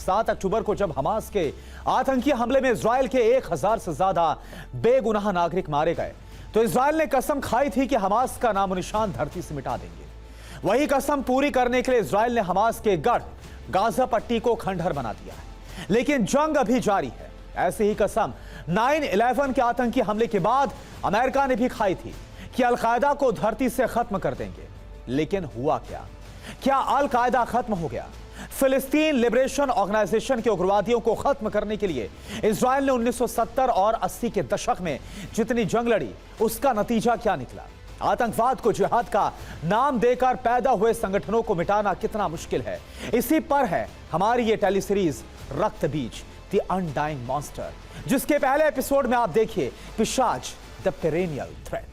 7 अक्टूबर को जब हमास के आतंकी हमले में इजराइल के 1000 से ज्यादा बेगुनाह नागरिक मारे गए तो इजराइल ने कसम खाई थी कि हमास का नामो निशान धरती से मिटा देंगे। वही कसम पूरी करने के लिए इजराइल ने हमास के गढ़ गाजा पट्टी को खंडहर बना दिया है, लेकिन जंग अभी जारी है। ऐसी ही कसम 9/11 के आतंकी हमले के बाद अमेरिका ने भी खाई थी कि अल-कायदा को धरती से खत्म कर देंगे, लेकिन हुआ क्या? क्या अल-कायदा खत्म हो गया? फिलिस्तीन लिबरेशन ऑर्गेनाइजेशन के उग्रवादियों को खत्म करने के लिए इजराइल ने 1970 और 80 के दशक में जितनी जंग लड़ी, उसका नतीजा क्या निकला? आतंकवाद को जिहाद का नाम देकर पैदा हुए संगठनों को मिटाना कितना मुश्किल है, इसी पर है हमारी ये टेलीसीरीज रक्त बीज द अनडाइंग मॉन्स्टर, जिसके पहले एपिसोड में आप देखिए पिशाच द पेरेनियल थ्रेट।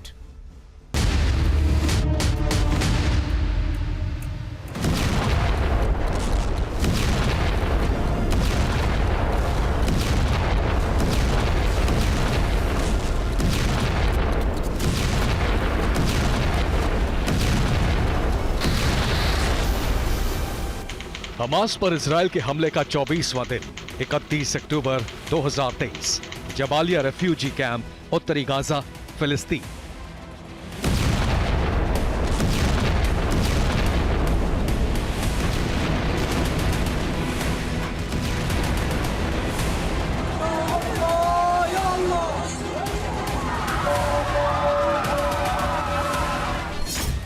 हमास पर इजराइल के हमले का 24वां दिन 31 अक्टूबर 2023, जबालिया रेफ्यूजी कैंप, उत्तरी गाजा, फिलिस्तीन।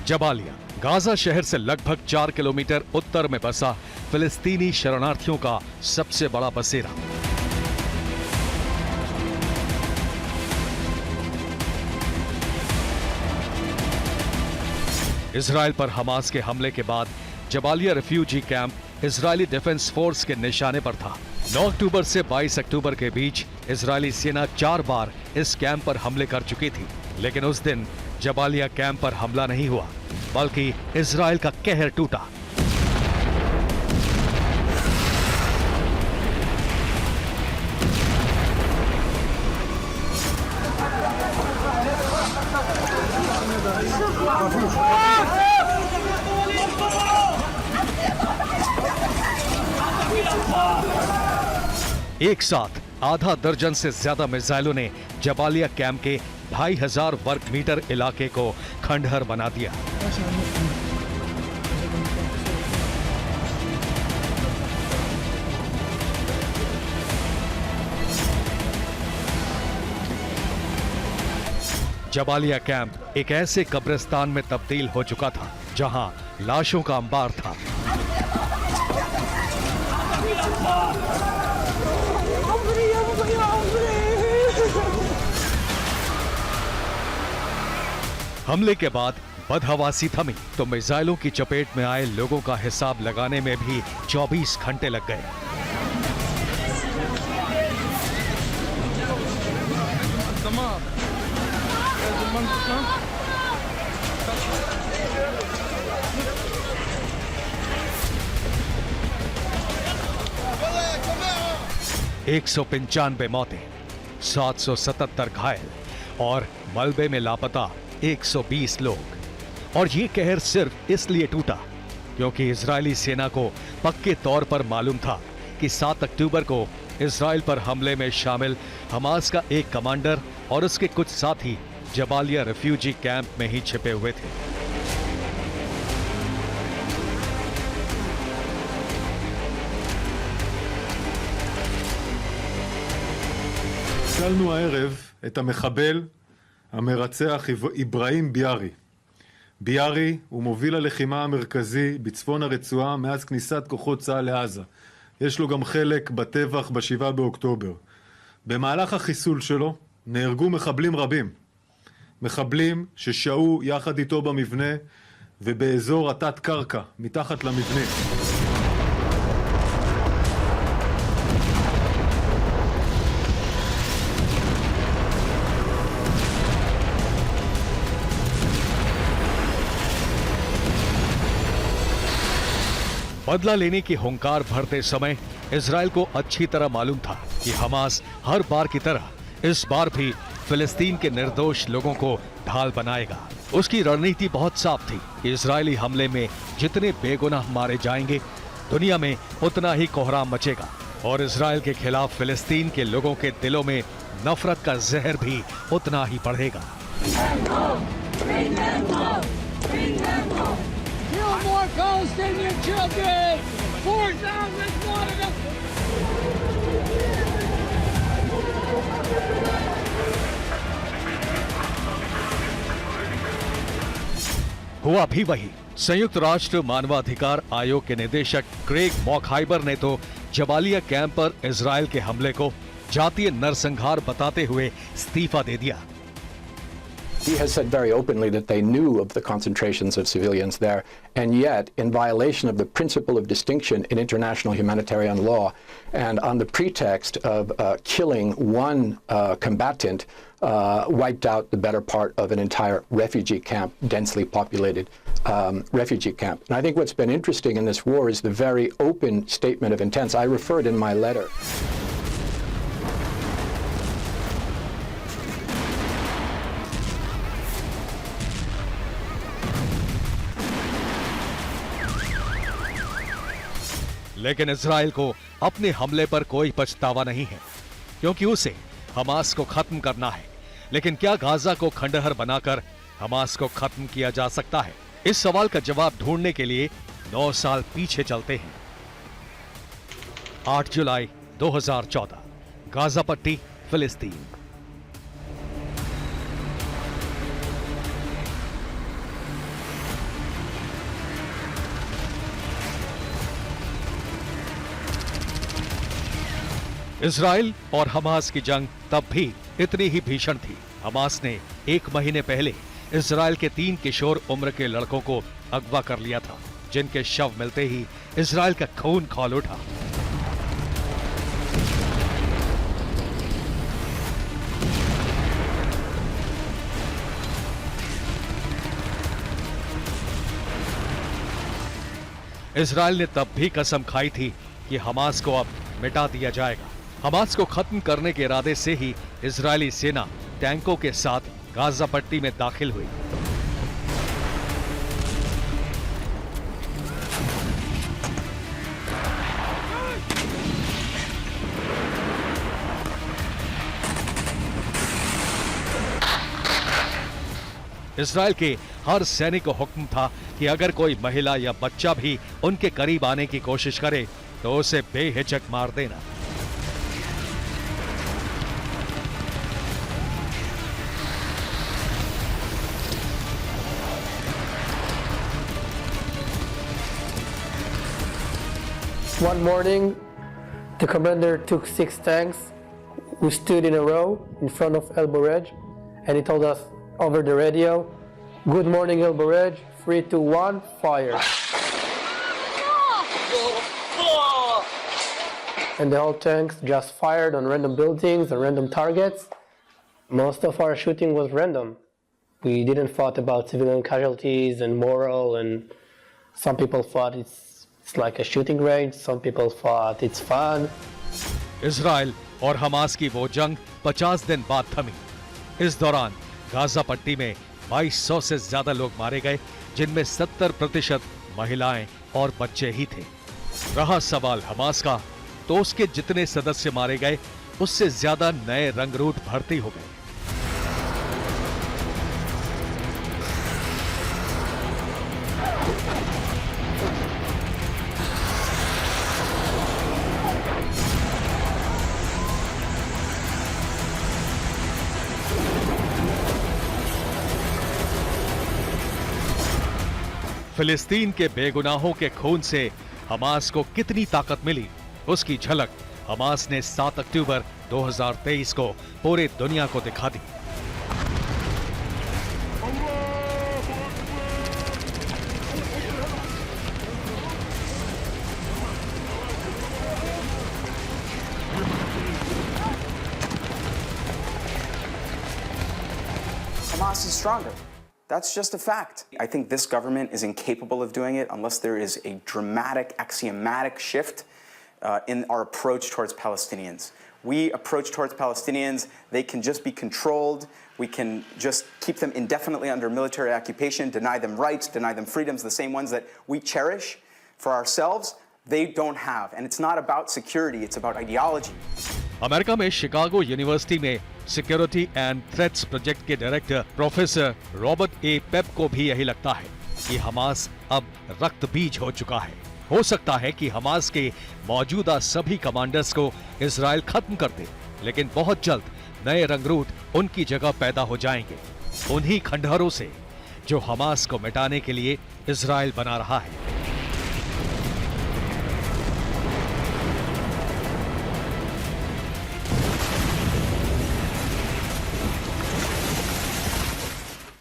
जबालिया गाजा शहर से लगभग 4 किलोमीटर उत्तर में बसा फिलिस्तीनी शरणार्थियों का सबसे बड़ा बसेरा। इजराइल पर हमास के हमले के बाद Jabalia refugee camp Israeli defence force के निशाने पर था। 9 अक्टूबर से 22 अक्टूबर के बीच इजरायली सेना 4 बार इस कैंप पर हमले कर चुकी थी, लेकिन उस दिन जबालिया कैंप पर हमला नहीं हुआ, बल्कि इजराइल का कहर टूटा। एक साथ आधा दर्जन से ज्यादा मिसाइलों ने जबालिया कैंप के 2500 वर्ग मीटर इलाके को खंडहर बना दिया। जबालिया कैंप एक ऐसे कब्रिस्तान में तब्दील हो चुका था जहां लाशों का अंबार था। हमले के बाद बदहवासी थमी तो मिसाइलों की चपेट में आए लोगों का हिसाब लगाने में भी 24 घंटे लग गए। एक 195 मौतें, 777 घायल और मलबे में लापता 120 लोग। और ये कहर सिर्फ इसलिए टूटा क्योंकि इजरायली सेना को पक्के तौर पर मालूम था कि 7 अक्टूबर को इजराइल पर हमले में शामिल हमास का एक कमांडर और उसके कुछ साथी जबालिया रेफ्यूजी कैंप में ही छिपे हुए थे। הצלנו הערב את המחבל המרצח איברהים ביארי. ביארי הוא מוביל הלחימה המרכזי בצפון הרצועה מאז כניסת כוחות צה"ל לעזה. יש לו גם חלק בטבח ב7 באוקטובר. במהלך החיסול שלו נהרגו מחבלים רבים. מחבלים ששהו יחד איתו במבנה ובאזור התת קרקע מתחת למבנה. बदला लेने की हुंकार भरते समय इजराइल को अच्छी तरह मालूम था कि हमास हर बार की तरह इस बार भी फिलिस्तीन के निर्दोष लोगों को ढाल बनाएगा। उसकी रणनीति बहुत साफ थी कि इजरायली हमले में जितने बेगुनाह मारे जाएंगे दुनिया में उतना ही कोहराम मचेगा और इजराइल के खिलाफ फिलिस्तीन के लोगों के दिलों में नफरत का जहर भी उतना ही बढ़ेगा। Kill more Palestinian children! 4,000 wanted हुआ भी वही। संयुक्त राष्ट्र मानवाधिकार आयोग के निदेशक क्रेग मॉकहाइबर ने तो जबालिया कैंप पर इजराइल के हमले को जातीय नरसंहार बताते हुए इस्तीफा दे दिया। He has said very openly that they knew of the concentrations of civilians there, and yet, in violation of the principle of distinction in international humanitarian law, and on the pretext of killing one combatant, wiped out the better part of an entire refugee camp, densely populated refugee camp. And I think what's been interesting in this war is the very open statement of intents. I referred in my letter. लेकिन Israel को अपने हमले पर कोई पछतावा नहीं है, क्योंकि उसे हमास को खत्म करना है। लेकिन क्या गाजा को खंडहर बनाकर हमास को खत्म किया जा सकता है? इस सवाल का जवाब ढूंढने के लिए 9 साल पीछे चलते हैं। 8 जुलाई 2014, गाजा पट्टी, फिलिस्तीन। इजराइल और हमास की जंग तब भी इतनी ही भीषण थी। हमास ने 1 महीने पहले इजराइल के 3 किशोर उम्र के लड़कों को अगवा कर लिया था, जिनके शव मिलते ही इजराइल का खून खौल उठा। इजराइल ने तब भी कसम खाई थी कि हमास को अब मिटा दिया जाएगा। हमास को खत्म करने के इरादे से ही इजरायली सेना टैंकों के साथ गाजा पट्टी में दाखिल हुई। इजराइल के हर सैनिक को हुक्म था कि अगर कोई महिला या बच्चा भी उनके करीब आने की कोशिश करे तो उसे बेहिचक मार देना। One morning, the commander took 6 tanks. We stood in a row in front of El Burej, and he told us over the radio, "Good morning, El Burej. 3, 2, 1, fire!" And the whole tanks just fired on random buildings and random targets. Most of our shooting was random. We didn't thought about civilian casualties and moral, and some people thought it's like a shooting range. Some people thought it's fun. Israel और Hamas की वो जंग 50 दिन बाद थमी। इस दौरान Gaza पट्टी में 2200 से ज्यादा लोग मारे गए, जिनमें 70% महिलाएं और बच्चे ही थे। रहा सवाल हमास का, तो उसके जितने सदस्य मारे गए, उससे ज्यादा नए रंगरूट भर्ती हो गए। फिलिस्तीन के बेगुनाहों के खून से हमास को कितनी ताकत मिली, उसकी झलक हमास ने 7 अक्टूबर 2023 को पूरी दुनिया को दिखा दी। Hamas is stronger. That's just a fact. I think this government is incapable of doing it unless there is a dramatic, axiomatic shift in our approach towards Palestinians. We approach towards Palestinians, they can just be controlled. We can just keep them indefinitely under military occupation, deny them rights, deny them freedoms, the same ones that we cherish for ourselves. they don't have. And it's not about security, it's about ideology. America में Chicago university में security and threats project के director professor Robert ए पेप को भी यही लगता है कि Hamas अब रक्त बीज हो चुका है। हो सकता है कि हमास के मौजूदा सभी कमांडर्स को इजराइल खत्म कर दे, लेकिन बहुत जल्द नए रंगरूट उनकी जगह पैदा हो जाएंगे, उन्हीं खंडहरों से जो हमास को मिटाने के लिए इजराइल बना रहा है।